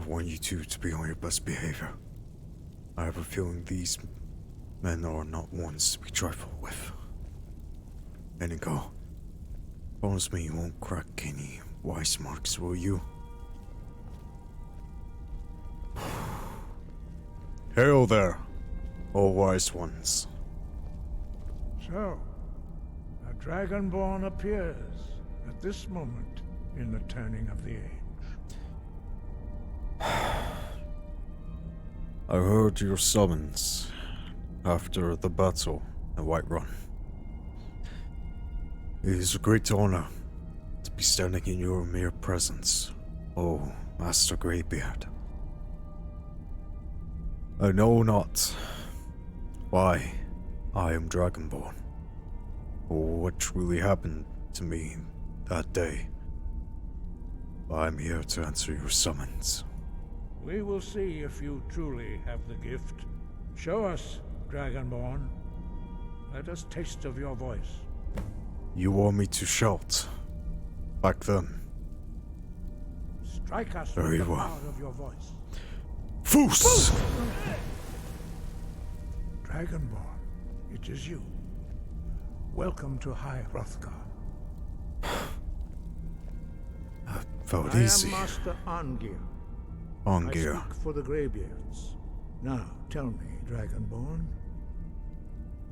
I want you two to be on your best behavior. I have a feeling these men are not ones to be trifled with. Inigo, promise me you won't crack any wise marks, will you? Hail there, all wise ones. So, a Dragonborn appears at this moment in the turning of the age. I heard your summons after the battle at Whiterun. It is a great honor to be standing in your mere presence, oh Master Greybeard. I know not why I am Dragonborn, or what truly happened to me that day, but I'm here to answer your summons. We will see if you truly have the gift. Show us, Dragonborn. Let us taste of your voice. You want me to shout back then? Strike us Very with the well. power of your voice. Foos! Dragonborn, it is you. Welcome to High Hrothgar. That felt I easy. am Master Arngir. I Arngir. speak for the Greybeards. Now, tell me, Dragonborn,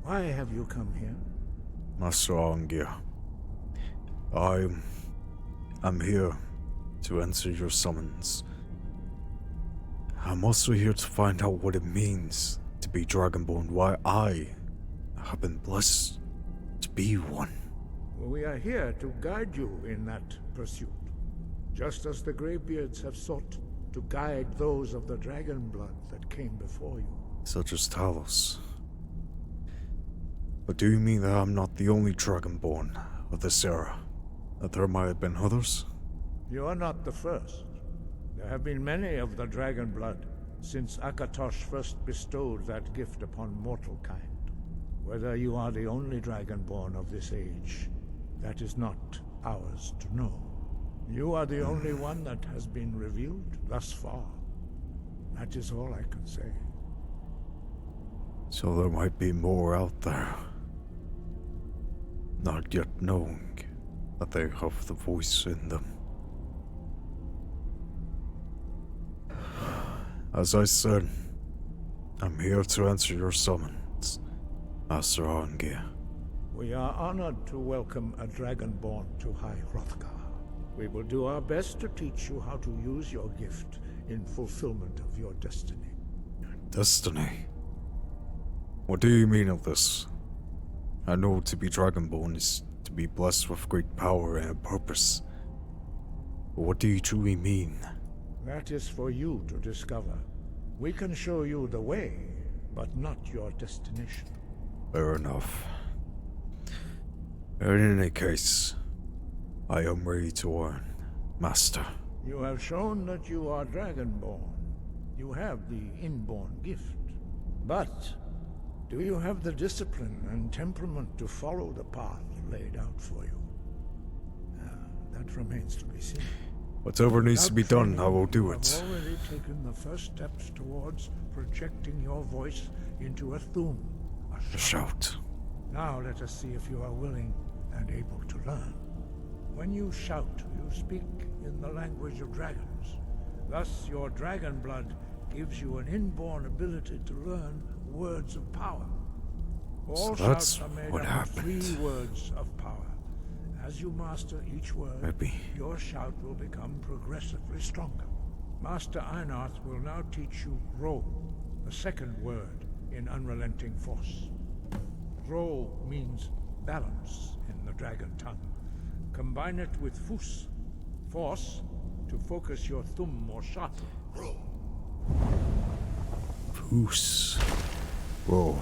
why have you come here? Master Arngir. I'm here to answer your summons. I'm also here to find out what it means to be Dragonborn, why I have been blessed to be one. We are here to guide you in that pursuit, just as the Greybeards have sought to guide those of the dragon blood that came before you. Such as Talos. But do you mean that I'm not the only Dragonborn of this era? That there might have been others? You are not the first. There have been many of the dragon blood since Akatosh first bestowed that gift upon mortal kind. Whether you are the only Dragonborn of this age, that is not ours to know. You are the only one that has been revealed thus far. That is all I can say. So there might be more out there. Not yet knowing that they have the voice in them. As I said, I'm here to answer your summons, Master Arngir. We are honored to welcome a Dragonborn to High Hrothgar. We will do our best to teach you how to use your gift in fulfillment of your destiny. Destiny? What do you mean of this? I know to be Dragonborn is to be blessed with great power and a purpose. But what do you truly mean? That is for you to discover. We can show you the way, but not your destination. Fair enough. In any case, I am ready to learn, Master. You have shown that you are Dragonborn. You have the inborn gift. But do you have the discipline and temperament to follow the path laid out for you? That remains to be seen. Whatever needs to be done, I will do it. You have already taken the first steps towards projecting your voice into a Thu'um, a shout. Now let us see if you are willing and able to learn. When you shout, you speak in the language of dragons. Thus, your dragon blood gives you an inborn ability to learn words of power. All So that's shouts are made what up of happened. 3 words of power. As you master each word, Maybe. your shout will become progressively stronger. Master Einarth will now teach you Ro, the second word in Unrelenting Force. Ro means balance in the dragon tongue. Combine it with Fus, force, to focus your Thu'um more sharply. Ro. Foos. Whoa.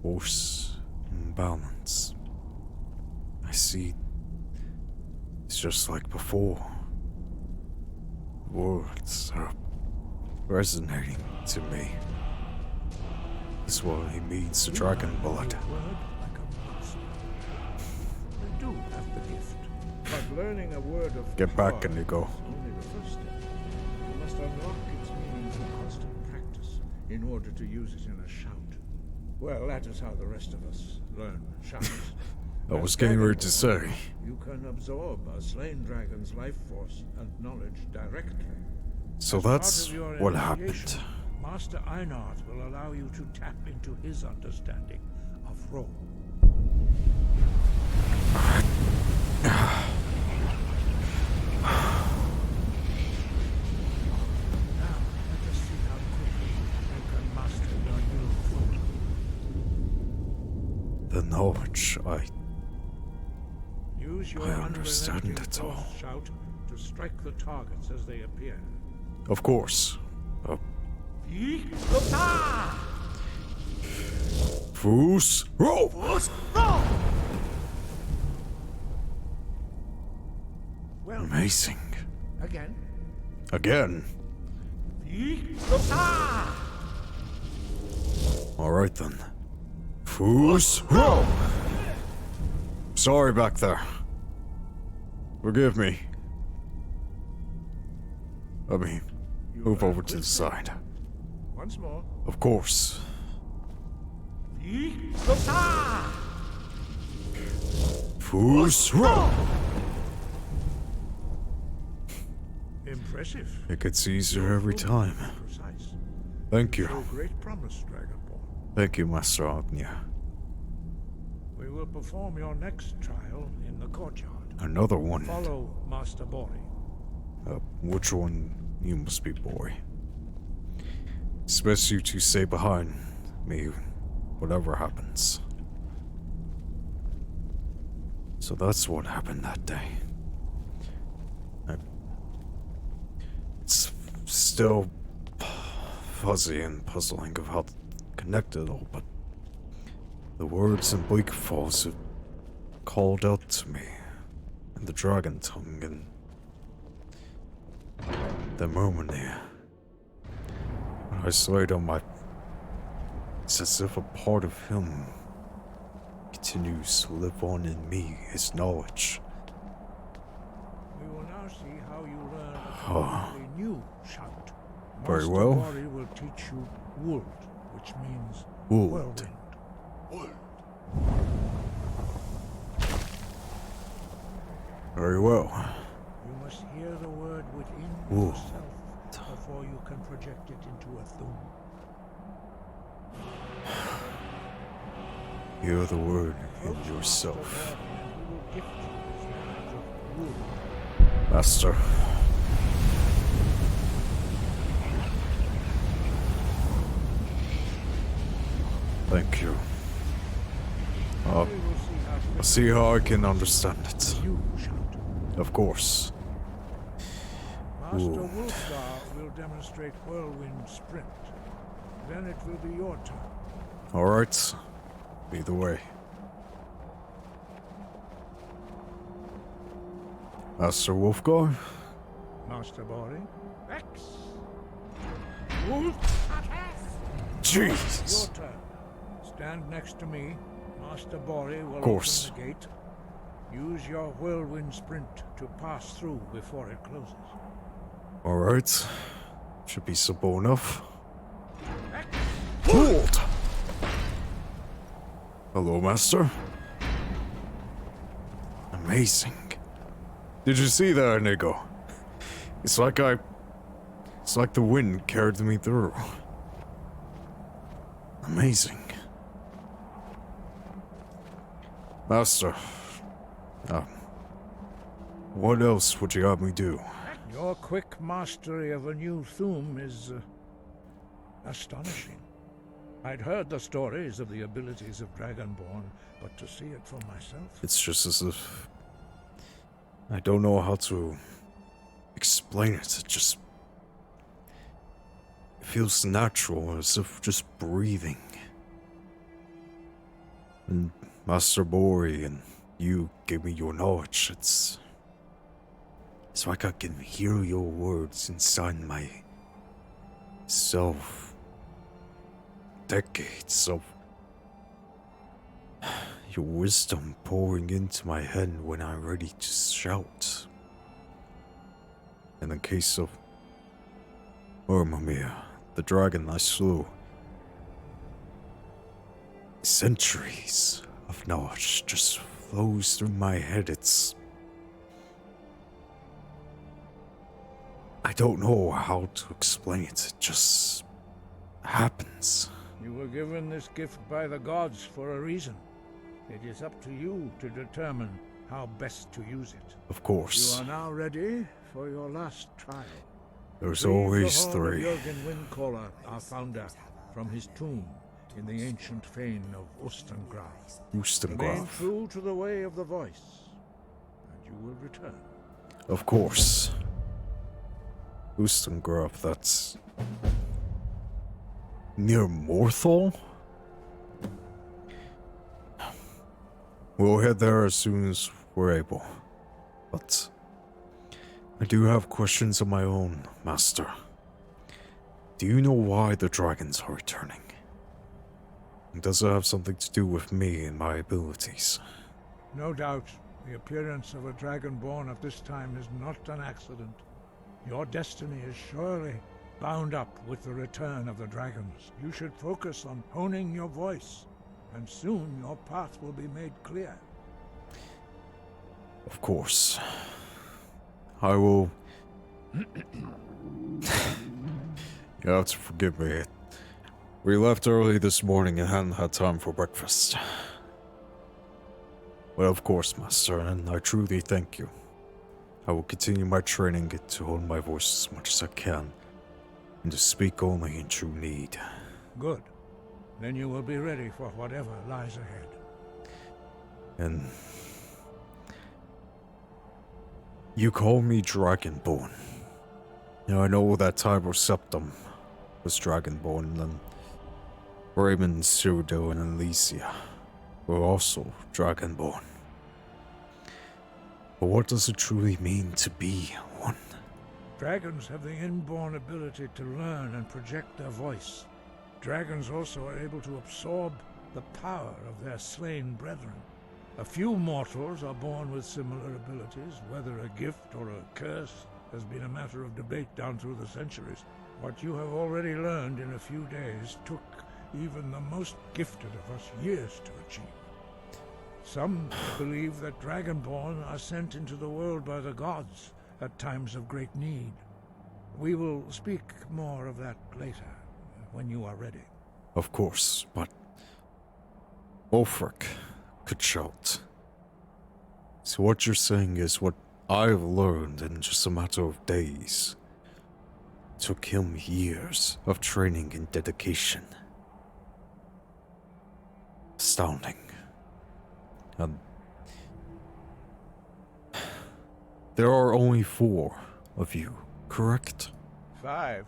Force and balance. I see. It's just like before. Words are resonating to me. That's what he means to dragon blood. Word like a monster. You do have the gift, but learning a word of Get back, power Inigo. is only the first step. unlock its meaning through constant practice in order to use it in a shout. Well, that is how the rest of us learn shouts. I was getting ready to say. You can absorb a slain dragon's life force and knowledge directly. So As part that's of your what initiation, happened. Master Einarth will allow you to tap into his understanding of role. Now, let us see how quickly you can master your new form. The knowledge, Use your I understand unrelenting it all. force shout to strike the targets as they appear. Of course. Foos, roll! Well, Amazing. again. Again. Alright then. Foos, roll! Sorry back there. Forgive me. Let me move over to the side. Once more. Of course. Foos, roll! Impressive. It gets easier every time. Precise. Thank Show you. great promise, Dragonborn. Thank you, Master Agnya. We will perform your next trial in the courtyard. Another one. Follow Master Bori. Which one? You must be boy. It's best you two stay behind me, whatever happens. So that's what happened that day. It's still fuzzy and puzzling of how to connect it all, but the words in Bleak Falls have called out to me in the dragon tongue, and the moment when I slid on my... It's as if a part of him continues to live on in me, his knowledge. We will now see how you learn Oh. a new shout. Very Master well. Bori will teach you Wold, which means Wold. whirlwind. Very well. You must hear the word within Wold. yourself before you can project it into a Thu'um. Hear the word in Approach yourself. Master Bori and he will gift you his knowledge of Wold. Master. Thank you. We will see how I'll see how I can understand it. you shout. Of course. Master Ooh. Wolfgar will demonstrate whirlwind sprint. Then it will be your turn. Alright. Either way. Master Wolfgar? Master Bori. X. Your Jeez! turn. Stand next to me. Master Bori will Of course. open the gate. Use your whirlwind sprint to pass through before it closes. Alright. Should be simple enough. Hold! Hello, Master. Amazing. Did you see that, Inigo? It's like the wind carried me through. Amazing. Master. What else would you have me do? Your quick mastery of a new Thu'um is astonishing. I'd heard the stories of the abilities of Dragonborn, but to see it for myself... It's just as if... I don't know how to explain it. It just... It feels natural, as if just breathing. And Master Bori and you gave me your knowledge. It's like I can hear your words inside my self. Decades of your wisdom pouring into my head when I'm ready to shout. In the case of Mimir, the dragon I slew. Centuries of knowledge just flows through my head. I don't know how to explain it. It just happens. You were given this gift by the gods for a reason. It is up to you to determine how best to use it. Of course. You are now ready for your last trial. There's Leave always the hall of three. Jürgen Windcaller, our founder, from his tomb in the ancient fane of Ustengraf. Remain Ustengraf. true to the way of the voice, and you will return. Of course. Ustengraf, that's near Morthal? We'll head there as soon as we're able. But I do have questions of my own, Master. Do you know why the dragons are returning? Does it have something to do with me and my abilities? No doubt, the appearance of a Dragonborn at this time is not an accident. Your destiny is surely bound up with the return of the dragons. You should focus on honing your voice, and soon your path will be made clear. Of course. I will... You have to forgive me. We left early this morning and hadn't had time for breakfast. Well, of course, Master, and I truly thank you. I will continue my training to hone my voice as much as I can, and to speak only in true need. Good. Then you will be ready for whatever lies ahead. And... you call me Dragonborn. Now I know that Tybor Septum was Dragonborn, and Raymond, Cyrodiil, and Elysia were also Dragonborn. But what does it truly mean to be one? Dragons have the inborn ability to learn and project their voice. Dragons also are able to absorb the power of their slain brethren. A few mortals are born with similar abilities. Whether a gift or a curse has been a matter of debate down through the centuries. What you have already learned in a few days took even the most gifted of us years to achieve. Some believe that Dragonborn are sent into the world by the gods at times of great need. We will speak more of that later, when you are ready. Of course, but Ulfric could shout. So what you're saying is what I've learned in just a matter of days. It took him years of training and dedication. Astounding. And there are only 4 of you, correct? 5.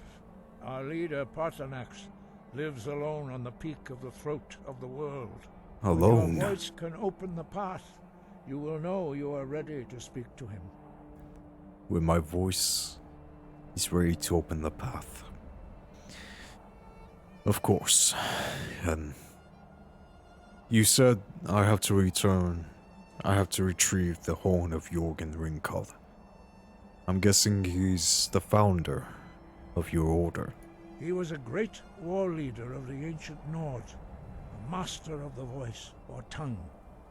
Our leader, Partanax, lives alone on the peak of the throat of the world. Alone? When your voice can open the path, you will know you are ready to speak to him. When my voice is ready to open the path. Of course. And you said I have to return. I have to retrieve the horn of Jürgen Ringkald. I'm guessing he's the founder of your order. He was a great war leader of the ancient Nords, a master of the voice, or tongue.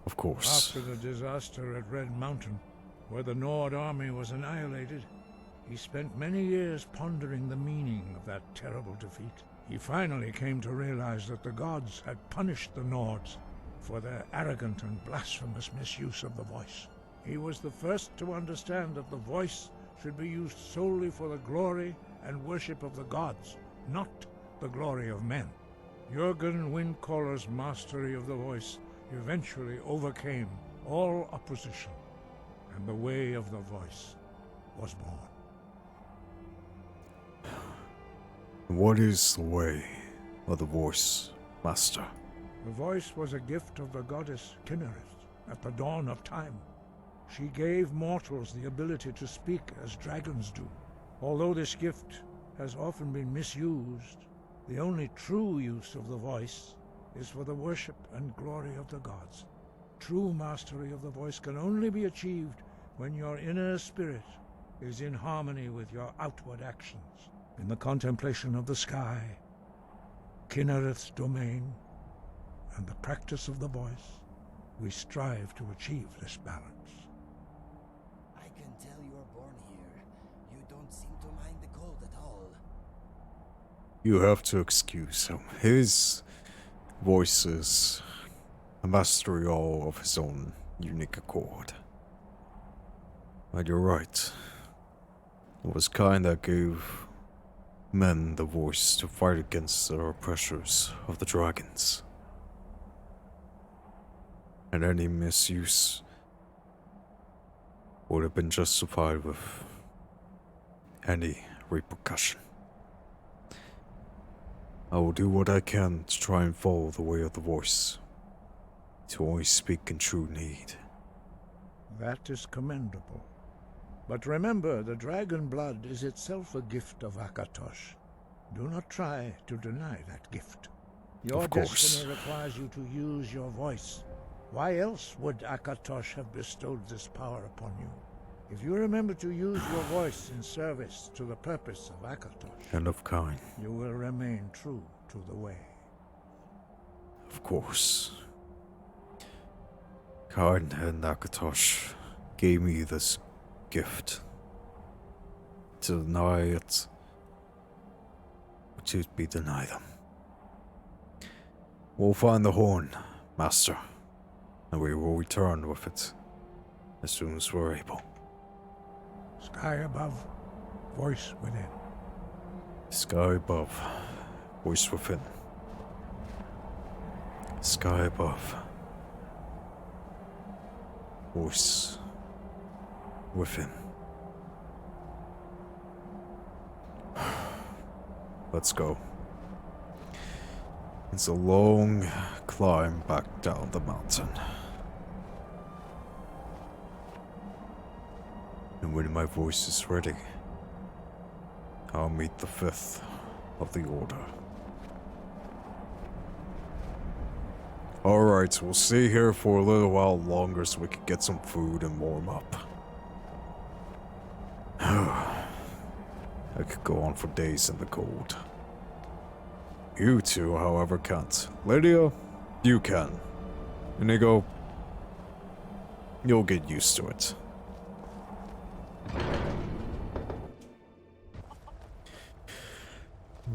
Of course. After the disaster at Red Mountain, where the Nord army was annihilated, he spent many years pondering the meaning of that terrible defeat. He finally came to realize that the gods had punished the Nords for their arrogant and blasphemous misuse of the voice. He was the first to understand that the voice should be used solely for the glory and worship of the gods, not the glory of men. Jürgen Windcaller's mastery of the voice eventually overcame all opposition, and the way of the voice was born. What is the way of the voice, Master? The voice was a gift of the goddess Kinnereth at the dawn of time. She gave mortals the ability to speak as dragons do. Although this gift has often been misused, the only true use of the voice is for the worship and glory of the gods. True mastery of the voice can only be achieved when your inner spirit is in harmony with your outward actions. In the contemplation of the sky, Kinnereth's domain, and the practice of the voice, we strive to achieve this balance. I can tell you're born here. You don't seem to mind the cold at all. You have to excuse him. His voice is a mastery all of his own unique accord. And you're right. It was kind that gave men the voice to fight against the oppressors of the dragons. And any misuse would have been justified with any repercussion. I will do what I can to try and follow the way of the voice, to always speak in true need. That is commendable. But remember, the dragon blood is itself a gift of Akatosh. Do not try to deny that gift. Your Of course. destiny requires you to use your voice. Why else would Akatosh have bestowed this power upon you? If you remember to use your voice in service to the purpose of Akatosh, And of kind, you will remain true to the way. of course. Kind and Nakatosh gave me this gift. To deny it would to be denied them. We'll find the horn, Master, and we will return with it as soon as we're able. Sky above, voice within. Sky above, voice within. Sky above, voice within. Let's go. It's a long climb back down the mountain. And when my voice is ready, I'll meet the fifth of the order. Alright, we'll stay here for a little while longer so we can get some food and warm up. I could go on for days in the cold. You two, however, can't. Lydia, you can. Inigo, you'll get used to it.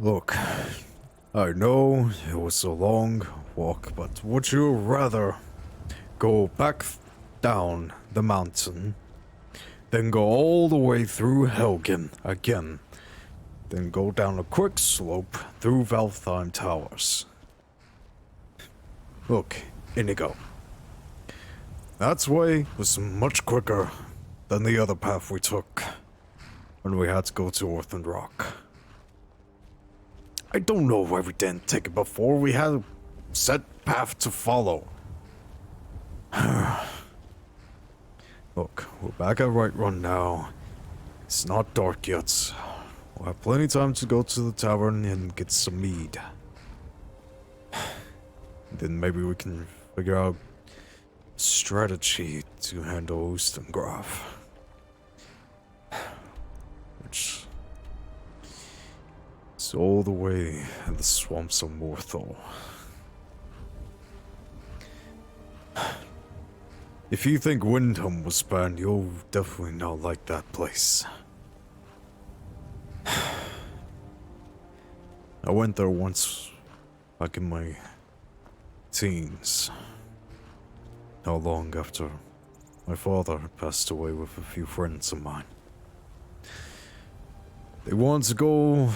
Look, I know it was a long walk, but would you rather go back down the mountain, then go all the way through Helgen again, then go down a quick slope through Valtheim Towers? Look, Inigo, that way was much quicker than the other path we took when we had to go to Orphan Rock. I don't know why we didn't take it before. We had a set path to follow. Look, we're back at Rycon now. It's not dark yet. We'll have plenty of time to go to the tavern and get some mead. Then maybe we can figure out a strategy to handle Ustengraf. Which is all the way in the swamps of Morthal. If you think Windham was banned, you'll definitely not like that place. I went there once, back in my teens. Not long after my father had passed away with a few friends of mine. They wanted to go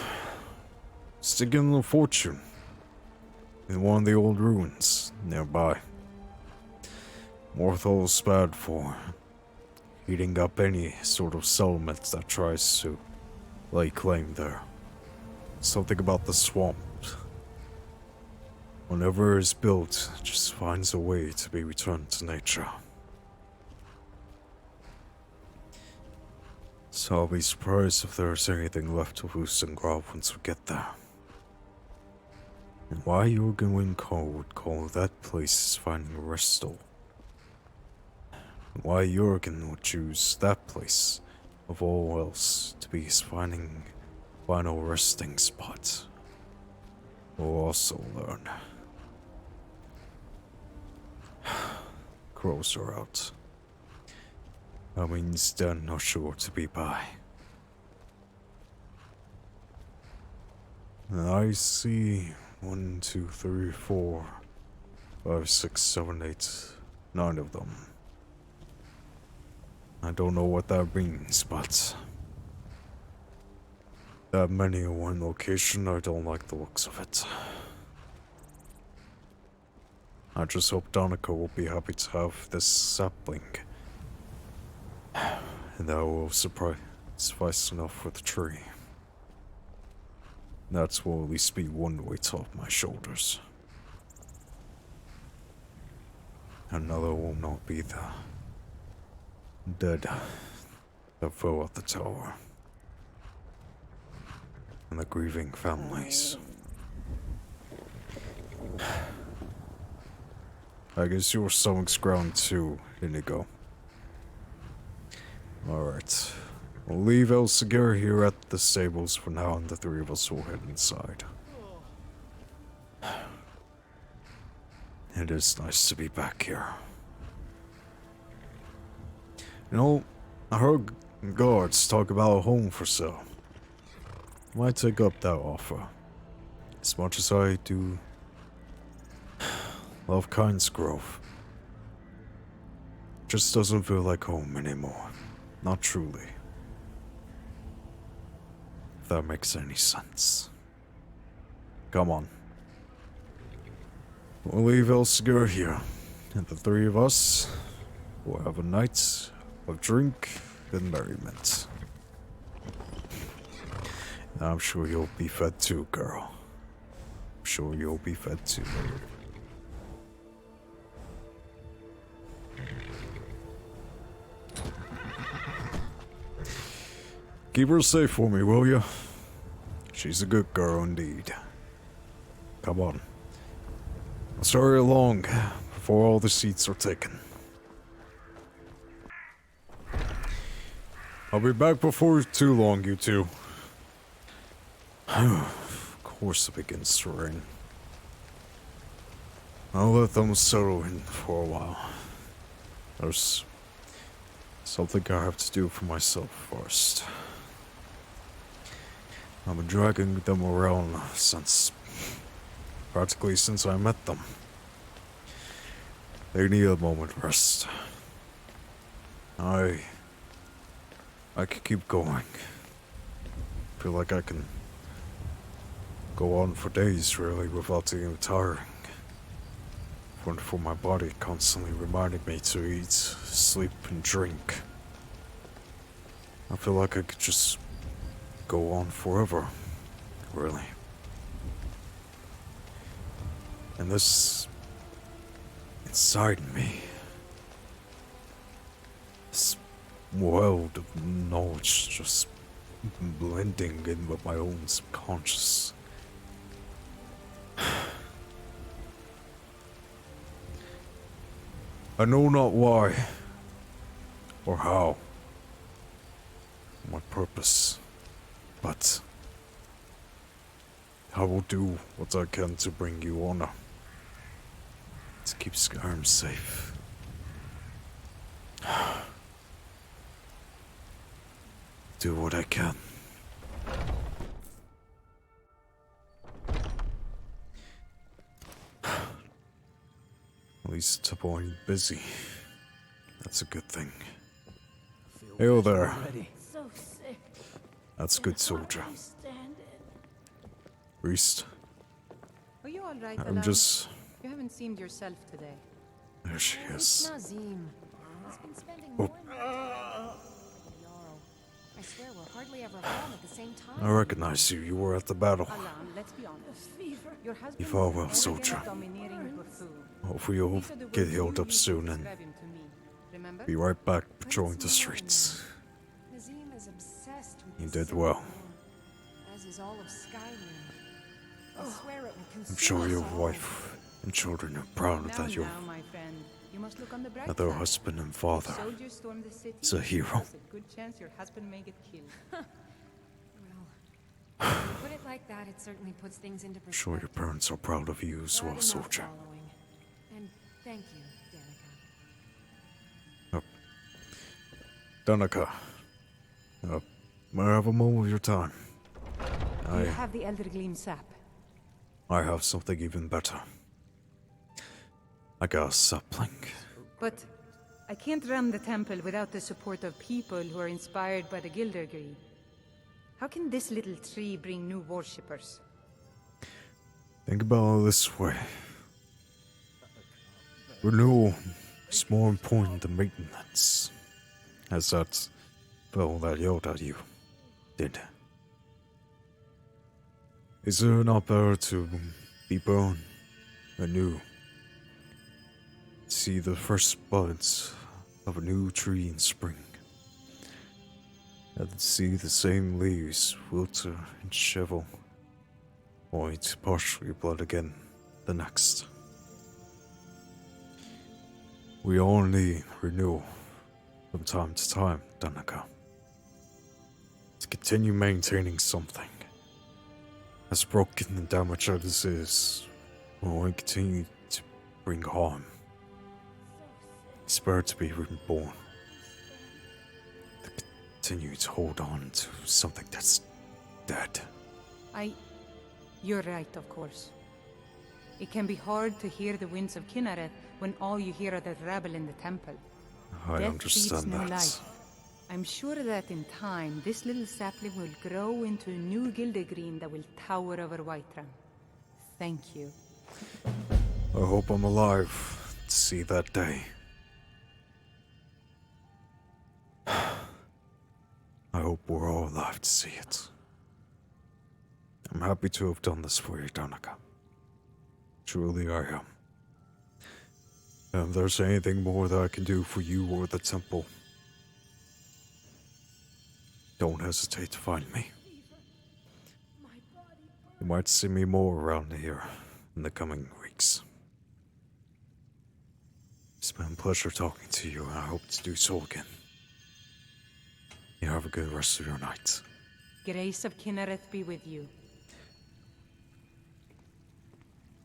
stick in a fortune in one of the old ruins nearby. Morthal's bad for eating up any sort of settlement that tries to lay claim there. Something about the swamp. Whenever it's built, it just finds a way to be returned to nature. So I'll be surprised if there's anything left of Ustengraf once we get there. And why Jürgen Winko would call that place finding Restal. And why Jürgen would choose that place, of all else, to be his finding final resting spot. We'll also learn. Crows are out. That means they're not sure to be by. I see 1, 2, 3, 4, 5, 6, 7, 8, 9 of them. I don't know what that means, but that many in one location, I don't like the looks of it. I just hope Donica will be happy to have this sapling. And that will suffice enough for the tree. That will at least be one weight off my shoulders. Another will not be the dead that fell at the tower. And the grieving families. I guess your stomach's ground too, Inigo. Alright. We'll leave Elsegar here at the stables for now, and the three of us will head inside. It is nice to be back here. You know, I heard guards talk about a home for sale. Might take up that offer. As much as I do love Kind's Grove. Just doesn't feel like home anymore. Not truly. If that makes any sense. Come on. We'll leave Elsegar here, and the three of us will have a night of drink and merriment. And I'm sure you'll be fed too, girl. I'm sure you'll be fed too. Keep her safe for me, will you? She's a good girl indeed. Come on. Let's hurry along before all the seats are taken. I'll be back before too long, you two. Of course it begins to rain. I'll let them settle in for a while. There's something I have to do for myself first. I've been dragging them around practically since I met them. They need a moment of rest. I could keep going. Feel like I can go on for days, really, without even tiring. For my body constantly reminding me to eat, sleep, and drink. I feel like I could just go on forever, really. And this inside me, this world of knowledge just blending in with my own subconscious. I know not why or how, my purpose, but I will do what I can to bring you honor, to keep Skyrim safe. Do what I can. At least to point busy. That's a good thing. Hey there. So sick. That's good, soldier. Priest. Are you all right, I'm Alan? just... You haven't seemed yourself today. There she is. Nazim. He's been spending Oh. more and more time with the Jarl. I swear we're hardly ever home at the same time. I recognize you. You were at the battle. Alan, let's be honest. Fever. Your husband You fought is well, an soldier. arrogant, domineering buffoon. Hopefully you'll These are the get words healed you up used to soon and describe him to me. Remember? be right back patrolling the streets. Nazim is obsessed with You this did well. city, as is all of Skyrim. I swear it would consume I'm sure us your all. wife and children are proud Now, that your now, my friend. You must look on the bright that their side. husband and father Soldiers storm the city. is a hero. There's a good chance your husband may get killed. Well, Put it like that, it certainly puts things into I'm sure your perspective. parents are proud of you as But well, enough soldier. following. And thank you, Danica. Danica, may I have a moment of your time? You have the Elder Gleam sap. I have something even better. I got a sapling. But I can't run the temple without the support of people who are inspired by the Gildergreen. How can this little tree bring new worshippers? Think about it this way. Renewal is more important than maintenance. As that fell that yelled at you did. Is it not better to be born anew? See the first buds of a new tree in spring. And see the same leaves wilter and shrivel, only to partially blood again the next. We all need renewal from time to time, Danica. To continue maintaining something. As broken and damaged as this is, will only continue to bring harm. It's better to be reborn. To continue to hold on to something that's dead. You're right, of course. It can be hard to hear the winds of Kinnareth when all you hear are the rabble in the temple. I Death understand breeds new that. life. I'm sure that in time, this little sapling will grow into a new Gildergreen that will tower over Whiterun. Thank you. I hope I'm alive to see that day. I hope we're all alive to see it. I'm happy to have done this for you, Danica. Truly I am. And if there's anything more that I can do for you or the temple, don't hesitate to find me. You might see me more around here in the coming weeks. It's been a pleasure talking to you, and I hope to do so again. You have a good rest of your night. Grace of Kinnareth be with you.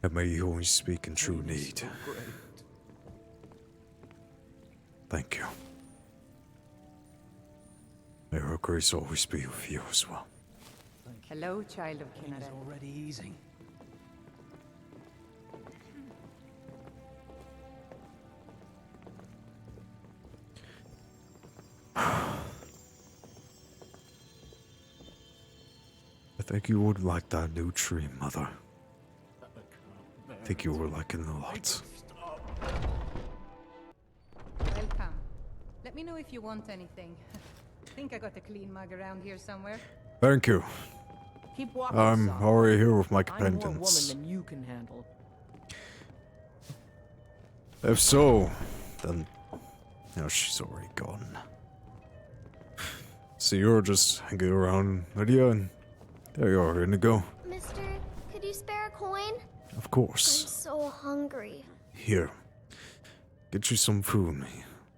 And may you always speak in true need. Thank you. May her grace always be with you as well. Hello, child of Kinnareth. Already easing. I think you would like that new tree, Mother. I think you will like it a lot. Welcome. Let me know if you want anything. I think I got a clean mug around here somewhere. Thank you. Keep walking, I'm son. already here with my I'm more woman companions. than you can handle. If so, then... No, she's already gone. So you're just hanging around, Lydia, and there you are, Indigo. Mister, could you spare a coin? Of I'm course. so hungry. Here. Get you some food,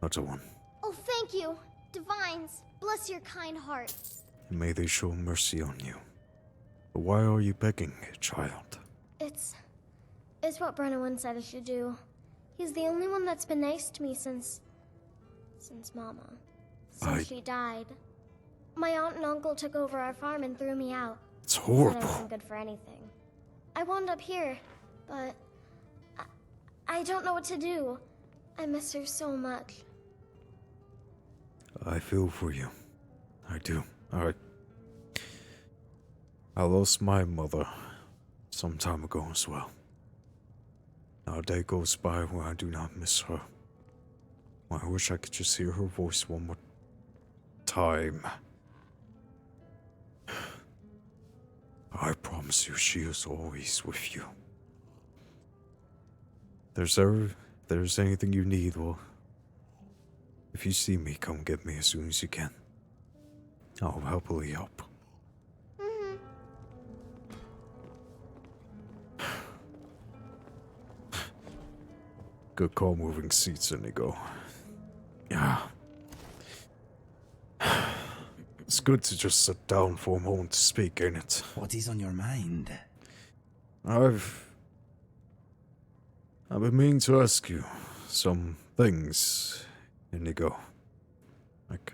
little one. Oh, thank you. Divines, bless your kind heart. And may they show mercy on you. But why are you begging, child? It's what Brennan said I should do. He's the only one that's been nice to me since Mama. Since she died. My aunt and uncle took over our farm and threw me out. It's Said I horrible. wasn't good for anything. I wound up here, but I don't know what to do. I miss her so much. I feel for you. I do. I lost my mother some time ago as well. Not a day goes by where I do not miss her. I wish I could just hear her voice one more time. I promise you she is always with you. If there's anything you need, well, if you see me, come get me as soon as you can. I'll happily help. Good call moving seats, Inigo. Yeah. It's good to just sit down for a moment to speak, ain't it? What is on your mind? I've been meaning to ask you some things, Inigo. Like,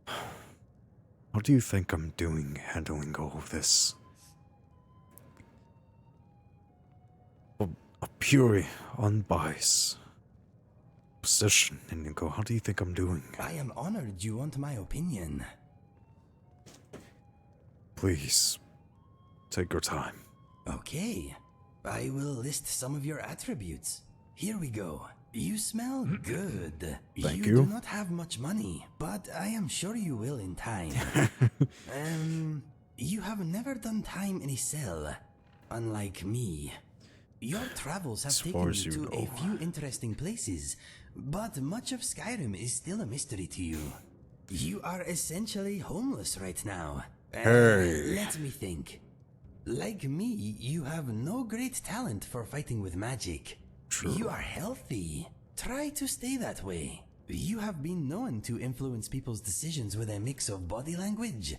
how do you think I'm doing handling all of this? A pure, unbiased position, Inigo. How do you think I'm doing? I am honored you want my opinion. Please, take your time. Okay, I will list some of your attributes. Here we go. You smell good. Thank You you. do not have much money, but I am sure you will in time. You have never done time in a cell, unlike me. Your travels have As taken far you as you to a know. few interesting places, but much of Skyrim is still a mystery to you. You are essentially homeless right now. Hey. Let me think. Like me, you have no great talent for fighting with magic. True. You are healthy. Try to stay that way. You have been known to influence people's decisions with a mix of body language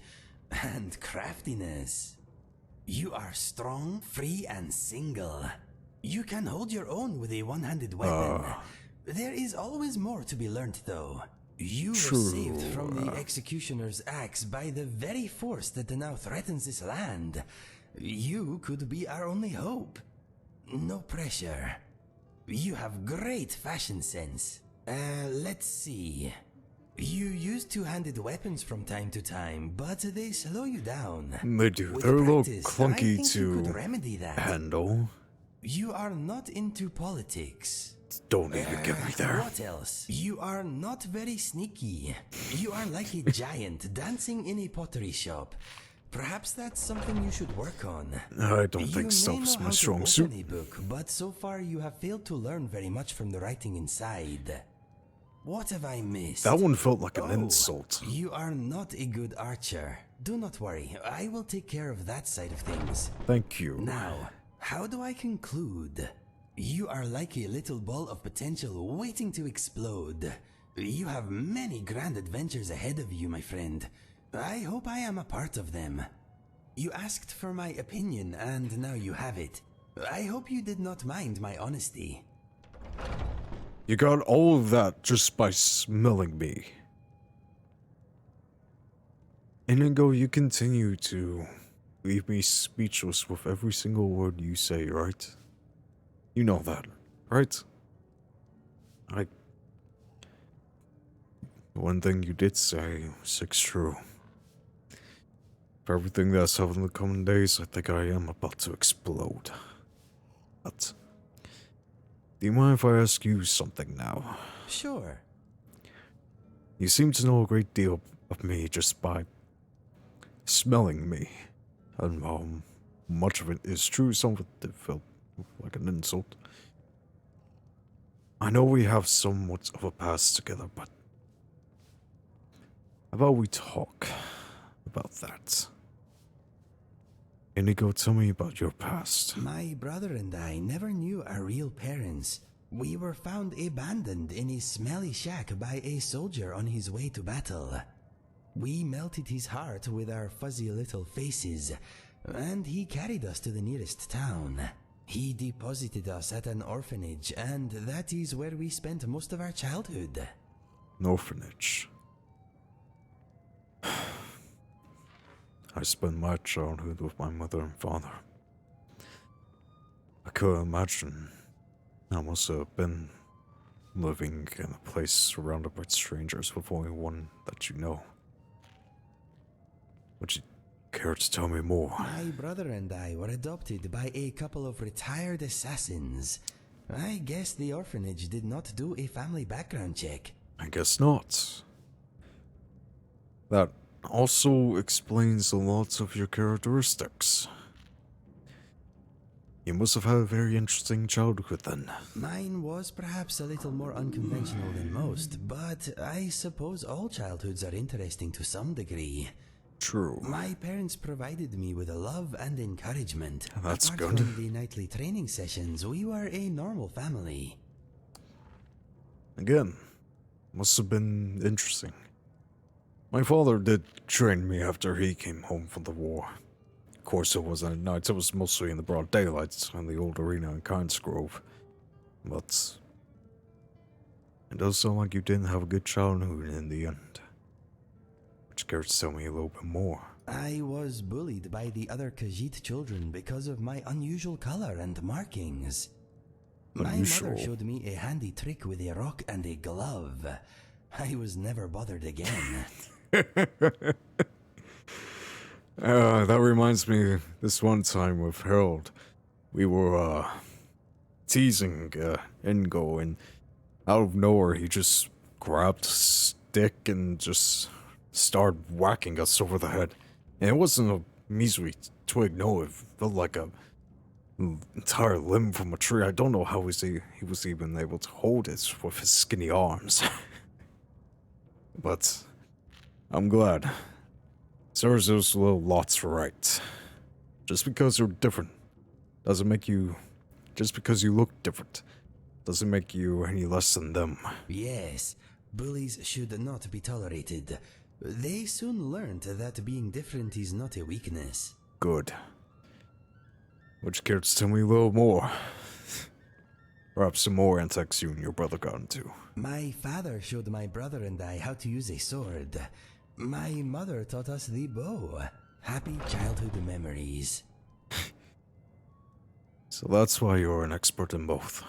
and craftiness. You are strong, free, and single. You can hold your own with a one-handed weapon. There is always more to be learned, though. You were saved from the executioner's axe by the very force that now threatens this land. You could be our only hope. No pressure. You have great fashion sense. Let's see. You use two-handed weapons from time to time, but they slow you down. They do. With They're a little practice, I clunky think you to could remedy that. handle. You are not into politics. Don't even get me there. What else? You are not very sneaky. You are like a giant dancing in a pottery shop. Perhaps that's something you should work on. I don't You think may stealth's know my how to strong open suit. a book, but so far you have failed to learn very much from the writing inside. What have I missed? That one felt like an insult. You are not a good archer. Do not worry, I will take care of that side of things. Thank you. Now, how do I conclude? You are like a little ball of potential waiting to explode. You have many grand adventures ahead of you, my friend. I hope I am a part of them. You asked for my opinion, and now you have it. I hope you did not mind my honesty. You got all of that just by smelling me. Inigo, you continue to leave me speechless with every single word you say, right? You know that, right? One thing you did say was true. For everything that's happened in the coming days, I think I am about to explode. But do you mind if I ask you something now? Sure. You seem to know a great deal of me just by smelling me. And much of it is true, some of it felt like an insult. I know we have somewhat of a past together, but how about we talk about that? Inigo, tell me about your past. My brother and I never knew our real parents. We were found abandoned in a smelly shack by a soldier on his way to battle. We melted his heart with our fuzzy little faces, and he carried us to the nearest town. He deposited us at an orphanage, and that is where we spent most of our childhood. An orphanage. I spent my childhood with my mother and father. I couldn't imagine. I must have been living in a place surrounded by strangers with only one that you know. Would you care to tell me more? My brother and I were adopted by a couple of retired assassins. I guess the orphanage did not do a family background check. I guess not. That also explains a lot of your characteristics. You must have had a very interesting childhood then. Mine was perhaps a little more unconventional than most, but I suppose all childhoods are interesting to some degree. True. My parents provided me with love and encouragement. That's Apart good. from the nightly training sessions, we were a normal family. Again, must have been interesting. My father did train me after he came home from the war. Of course, it wasn't at night, it was mostly in the broad daylight in the old arena in Grove. But it does sound like you didn't have a good childhood in the end. Would you care to tell me a little bit more? I was bullied by the other Khajiit children because of my unusual color and markings. Unusual. My mother showed me a handy trick with a rock and a glove. I was never bothered again. That reminds me, this one time with Harold, we were, teasing, Ingo, and out of nowhere he just grabbed a stick and just started whacking us over the head. And it wasn't a measly twig, no, it felt like a entire limb from a tree. I don't know how he was even able to hold it with his skinny arms. But I'm glad. Serves those little lots right. Just because you're different doesn't make you... Just because you look different doesn't make you any less than them. Yes, bullies should not be tolerated. They soon learned that being different is not a weakness. Good. Would you care to tell me a little more? Perhaps some more antics you and your brother got into. My father showed my brother and I how to use a sword. My mother taught us the bow. Happy childhood memories. So that's why you're an expert in both.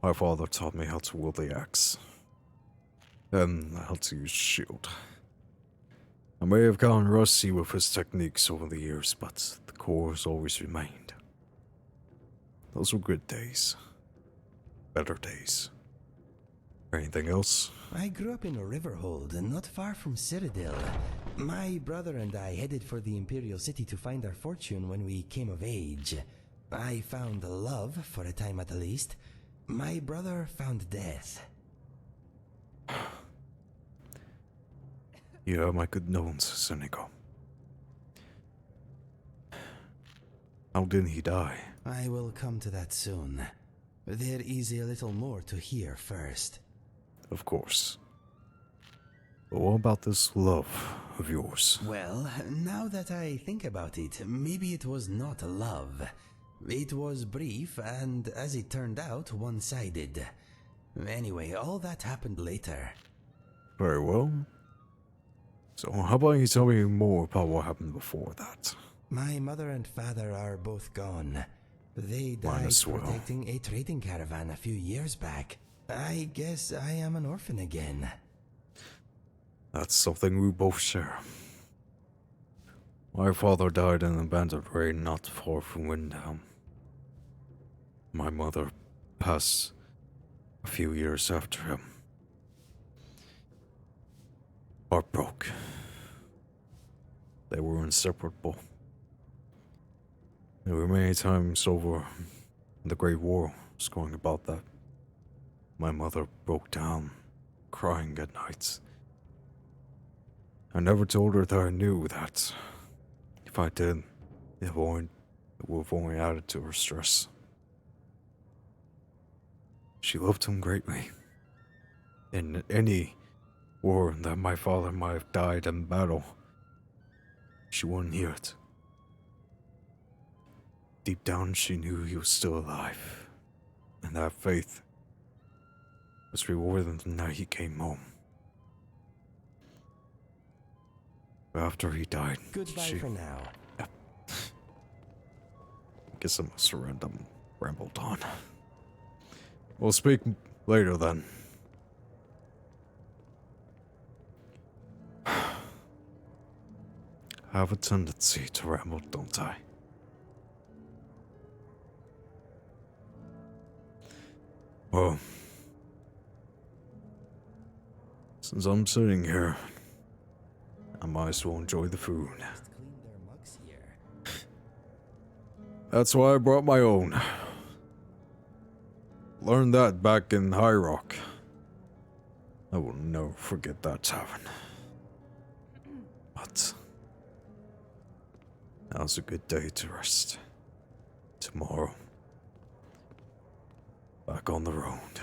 My father taught me how to wield the axe. And how to use shield. I may have gotten rusty with his techniques over the years, but the core has always remained. Those were good days. Better days. Anything else? I grew up in Riverhold, not far from Citadel. My brother and I headed for the Imperial City to find our fortune when we came of age. I found love, for a time at least. My brother found death. You have my condolences, Inigo. How did he die? I will come to that soon. There is a little more to hear first. Of course. But what about this love of yours? Well, now that I think about it, maybe it was not love. It was brief and, as it turned out, one-sided. Anyway, all that happened later. Very well. So how about you tell me more about what happened before that? My mother and father are both gone. They Mine died as well. protecting a trading caravan a few years back. I guess I am an orphan again. That's something we both share. My father died in an abandoned raid not far from Windhelm. My mother passed a few years after him. Heart broke. They were inseparable. There were many times over the Great War was going about that. My mother broke down, crying at nights. I never told her that I knew that. If I did, it would have only added to her stress. She loved him greatly. In any war that my father might have died in battle, she wouldn't hear it. Deep down, she knew he was still alive, and that faith was rewarded the night he came home. But after he died, Goodbye for now. I guess I must have rambled on. We'll speak later then. I have a tendency to ramble, don't I? Well, since I'm sitting here, I might as well enjoy the food. Just clean their mugs here. That's why I brought my own. Learned that back in High Rock. I will never forget that tavern. But now's a good day to rest. Tomorrow, back on the road.